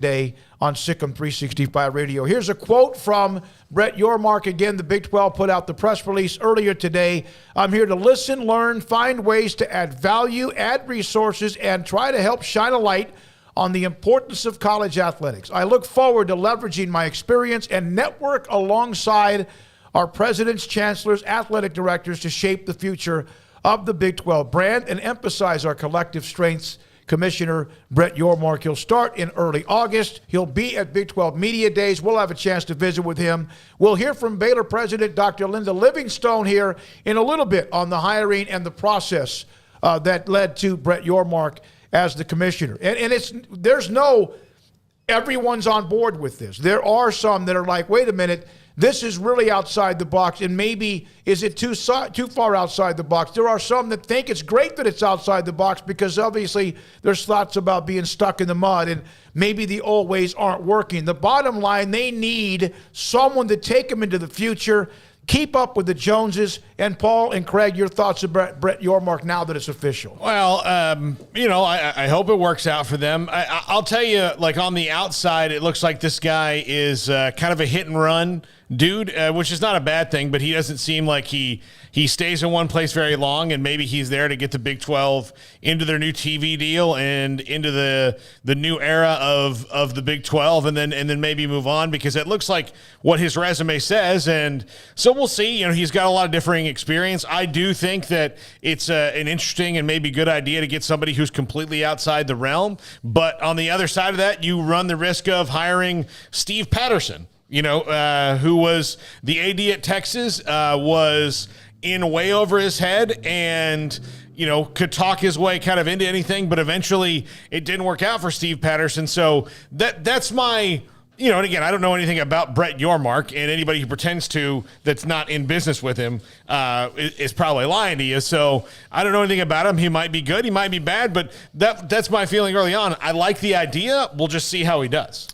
Day on Sikkim 365 Radio. Here's a quote from Brett Yormark. Again, the Big 12 put out the press release earlier today. I'm here to listen, learn, find ways to add value, add resources, and try to help shine a light on the importance of college athletics. I look forward to leveraging my experience and network alongside our presidents, chancellors, athletic directors to shape the future of the Big 12 brand and emphasize our collective strengths. Commissioner Brett Yormark. He'll start in early August. He'll be at Big 12 Media Days. We'll have a chance to visit with him. We'll hear from Baylor President Dr. Linda Livingstone here in a little bit on the hiring and the process that led to Brett Yormark as the commissioner. And everyone's on board with this. There are some that are like, wait a minute, this is really outside the box, and maybe is it too far outside the box? There are some that think it's great that it's outside the box because obviously there's thoughts about being stuck in the mud and maybe the old ways aren't working. The bottom line, they need someone to take them into the future, keep up with the Joneses. And Paul and Craig, your thoughts about Brett Yormark now that it's official? Well, I hope it works out for them. I'll tell you, like on the outside, it looks like this guy is kind of a hit and run dude, which is not a bad thing, but he doesn't seem like he stays in one place very long, and maybe he's there to get the Big 12 into their new TV deal and into the new era of the Big 12, and then maybe move on, because it looks like what his resume says. And so we'll see. You know, he's got a lot of differing experience. I do think that it's an interesting and maybe good idea to get somebody who's completely outside the realm. But on the other side of that, you run the risk of hiring Steve Patterson, who was the AD at Texas, was in way over his head and, could talk his way kind of into anything, but eventually it didn't work out for Steve Patterson. So that's my, and again, I don't know anything about Brett Yormark, and anybody who pretends to that's not in business with him is probably lying to you. So I don't know anything about him. He might be good, he might be bad, but that's my feeling early on. I like the idea. We'll just see how he does.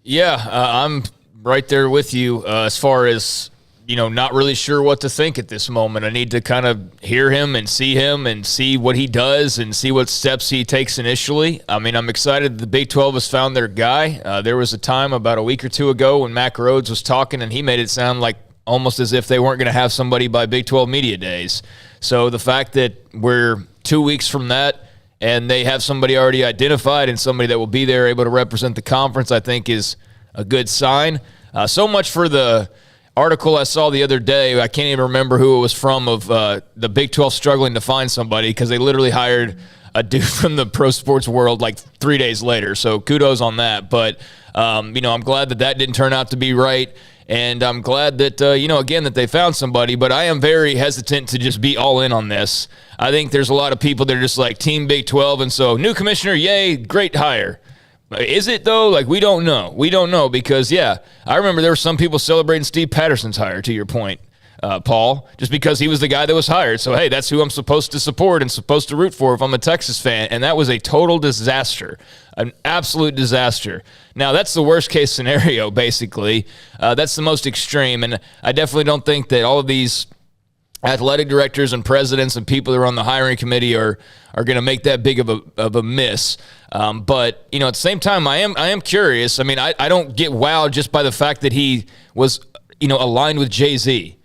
Yeah, I'm right there with you as far as, not really sure what to think at this moment. I need to kind of hear him and see what he does and see what steps he takes initially. I mean, I'm excited that the Big 12 has found their guy. There was a time about a week or two ago when Mac Rhodes was talking, and he made it sound like almost as if they weren't going to have somebody by Big 12 Media Days. So the fact that we're 2 weeks from that and they have somebody already identified and somebody that will be there able to represent the conference, I think is a good sign. So much for the article I saw the other day. I can't even remember who it was from, of the Big 12 struggling to find somebody because they literally hired a dude from the pro sports world like 3 days later. So kudos on that. But, I'm glad that didn't turn out to be right. And I'm glad that, again, that they found somebody. But I am very hesitant to just be all in on this. I think there's a lot of people that are just like Team Big 12. And so new commissioner, yay, great hire. Is it, though? Like, we don't know. We don't know because, I remember there were some people celebrating Steve Patterson's hire, to your point, Paul, just because he was the guy that was hired. So, hey, that's who I'm supposed to support and supposed to root for if I'm a Texas fan. And that was a total disaster, an absolute disaster. Now, that's the worst-case scenario, basically. That's the most extreme. And I definitely don't think that all of these athletic directors and presidents and people that are on the hiring committee are going to make that big of a miss. But, at the same time, I am curious. I mean, I don't get wowed just by the fact that he was, aligned with Jay-Z.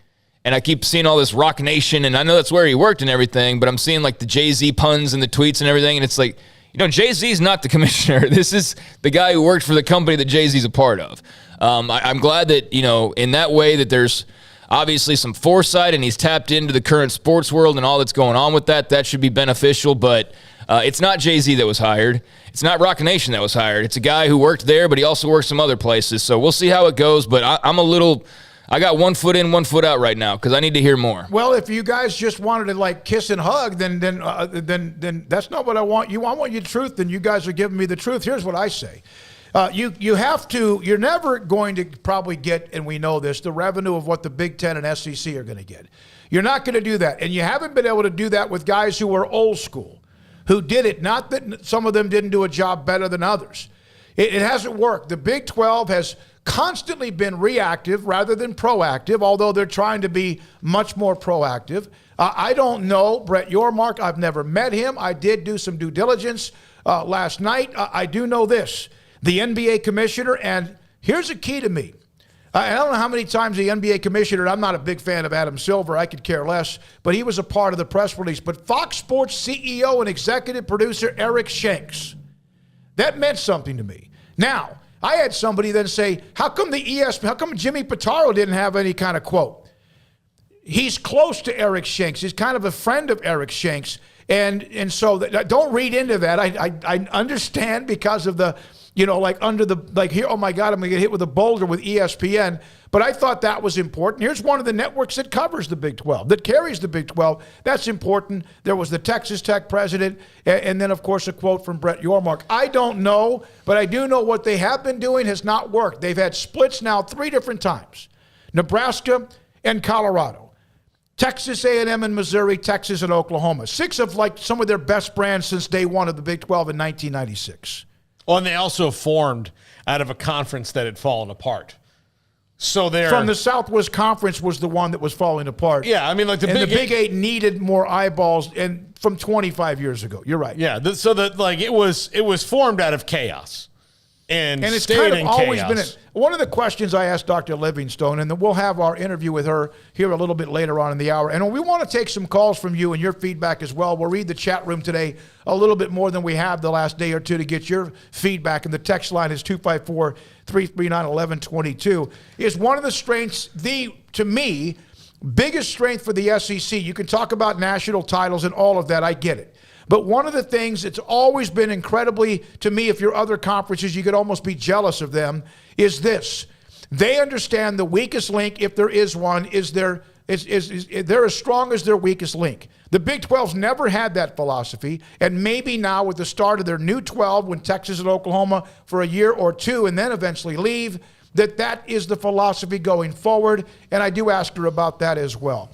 And I keep seeing all this Rock Nation, and I know that's where he worked and everything, but I'm seeing like the Jay-Z puns and the tweets and everything, and it's like, Jay-Z's not the commissioner. This is the guy who worked for the company that Jay-Z's a part of. I'm glad that, in that way that there's obviously some foresight and he's tapped into the current sports world and all that's going on with that. That should be beneficial, but it's not Jay-Z that was hired. It's not Rock Nation that was hired. It's a guy who worked there, but he also worked some other places. So we'll see how it goes, but I got 1 foot in, 1 foot out right now because I need to hear more. Well, if you guys just wanted to like kiss and hug, then that's not what I want. I want you the truth, then you guys are giving me the truth. Here's what I say. You're never going to probably get, and we know this, the revenue of what the Big Ten and SEC are going to get. You're not going to do that. And you haven't been able to do that with guys who are old school, who did it. Not that some of them didn't do a job better than others. It hasn't worked. The Big 12 has constantly been reactive rather than proactive, although they're trying to be much more proactive. I don't know Brett Yormark. I've never met him. I did do some due diligence last night. I do know this. the NBA commissioner, and here's a key to me. I don't know how many times the NBA commissioner, I'm not a big fan of Adam Silver, I could care less, but he was a part of the press release. But Fox Sports CEO and executive producer Eric Shanks, that meant something to me. Now, I had somebody then say, how come how come Jimmy Pitaro didn't have any kind of quote? He's close to Eric Shanks. He's kind of a friend of Eric Shanks. And so don't read into that. I understand because of the, here, oh my God, I'm going to get hit with a boulder with ESPN. But I thought that was important. Here's one of the networks that covers the Big 12, that carries the Big 12. That's important. There was the Texas Tech president, and then, of course, a quote from Brett Yormark. I don't know, but I do know what they have been doing has not worked. They've had splits now 3 different times, Nebraska and Colorado, Texas A&M and Missouri, Texas and Oklahoma. 6 of some of their best brands since day one of the Big 12 in 1996. Well, and they also formed out of a conference that had fallen apart. So they're from the Southwest Conference was the one that was falling apart. Yeah, I mean, like the Big Eight needed more eyeballs, and from 25 years ago. You're right. Yeah, it was formed out of chaos, and it's stayed kind of in always chaos. been one of the questions I asked Dr. Livingstone, and then we'll have our interview with her here a little bit later on in the hour. And we want to take some calls from you and your feedback as well. We'll read the chat room today a little bit more than we have the last day or two to get your feedback. And the text line is 254-339-1122. Is one of the strengths, to me, biggest strength for the SEC. You can talk about national titles and all of that. I get it. But one of the things that's always been incredibly, to me, if you're other conferences, you could almost be jealous of them, is this. They understand the weakest link, if there is one, they're as strong as their weakest link. The Big 12's never had that philosophy, and maybe now with the start of their new 12, when Texas and Oklahoma for a year or two and then eventually leave, that is the philosophy going forward, and I do ask her about that as well.